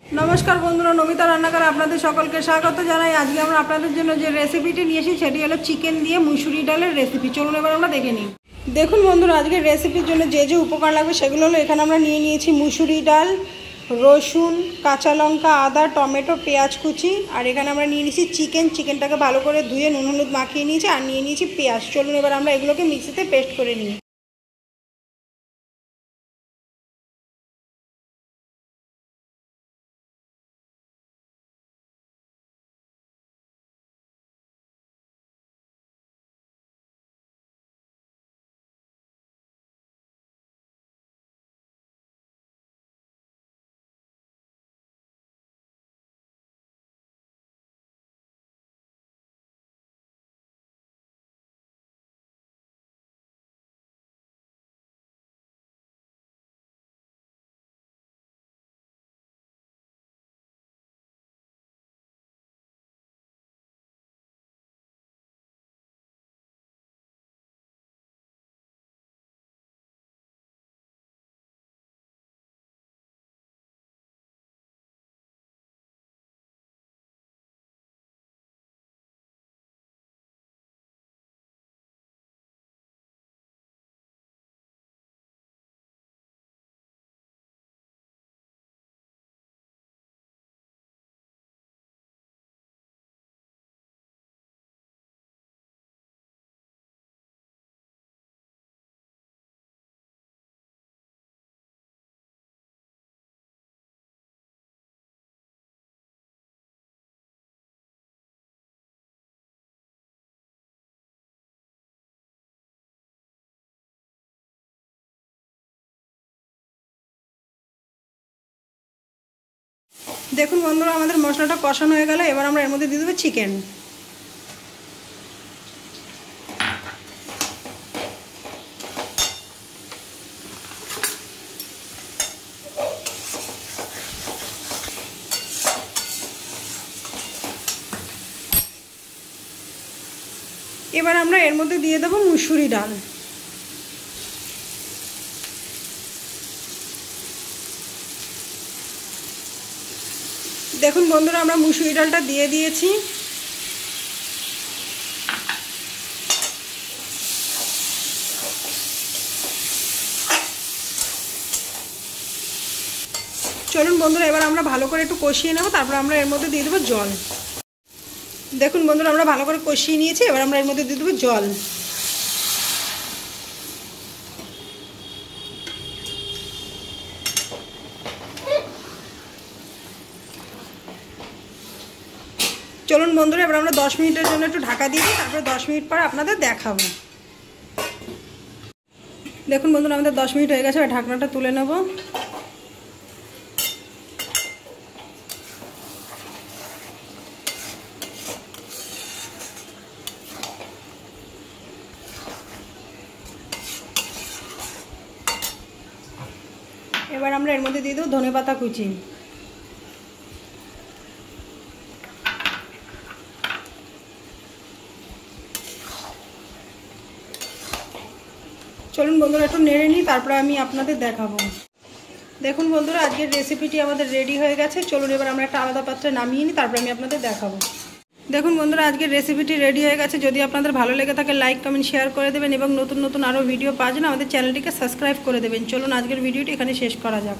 नमस्कार बंधुरा नमिता रान्नाघरे आपनादेर सकलके स्वागत जानाई। आज के आमरा आपनादेर जोन्नो जे रेसिपिटी निये एसेछि सेटी हलो चिकेन दिये मुसुरी डालेर रेसिपि। चलुन एबार आमरा देखे निই। देखुन बंधुरा आजकेर रेसिपिर जोन्नो जे जे उपकरण लागबे सेगुलो हलो एखाने आमरा निये निয়েছি मुसुरी डाल, रसुन, काँचा लंका, आदा, टमेटो, पेঁয়াজ कुचि और एखाने आमरा निये निয়েছি चिकेन। चिकेनटाके भालो करे धुए नुन हलुद माखिয়ে নিয়েছি और निये निয়েছি पेঁয়াজ। चलुन एबार आमरा एगुलोके मिक्सिते पेस्ट करे निই। देखुन बंधुरा आमादेर मशलाटा कषानो हये गेल। एबार आमरा एर मধ্যে দিয়ে দেব চিকেন। এবার আমরা এর মধ্যে দিয়ে দেব মুসুরি ডাল। देखुन बंधुरा आमरा मुसुरी डालटा दिए दिएछि। चलुन बंधुरा एबार आमरा भालो करे एकटु कषिये नेब, तारपर आमरा एर मধ্যে দিয়ে দেব জল। देखुन बंधुरा आमरा भालो करे कषिये निয়েছি। এবার আমরা এর মধ্যে দিয়ে দেব জল। चलुन बंधुरा एबार आमरा 10 मिनिटेर जोन्नो एकटु ढाका दिए दिই, तारपर 10 मिनिट पर आपनादेर देखाबो। देखुन बंधुरा आमादेर 10 मिनिट हये गेছে। ढाकनाटा तुले नेब। এবার আমরা এর মধ্যে দিয়ে দেব ধনেপাতা কুচি। চলুন বন্ধুরা একটু নেড়ে নিই, তারপরে আমি আপনাদের দেখাবো। দেখুন বন্ধুরা আজকের রেসিপিটি আমাদের রেডি হয়ে গেছে। চলুন এবার আমরা একটা আলাদা পাত্রে নামিয়ে নিই, তারপরে আমি আপনাদের দেখাবো। দেখুন বন্ধুরা আজকের রেসিপিটি রেডি হয়ে গেছে। যদি আপনাদের ভালো লেগে থাকে লাইক কমেন্ট শেয়ার করে দেবেন এবং নতুন নতুন আরও ভিডিও পাওয়ার জন্য আমাদের চ্যানেলটিকে সাবস্ক্রাইব করে দেবেন। চলুন আজকের ভিডিওটি এখানে শেষ করা যাক।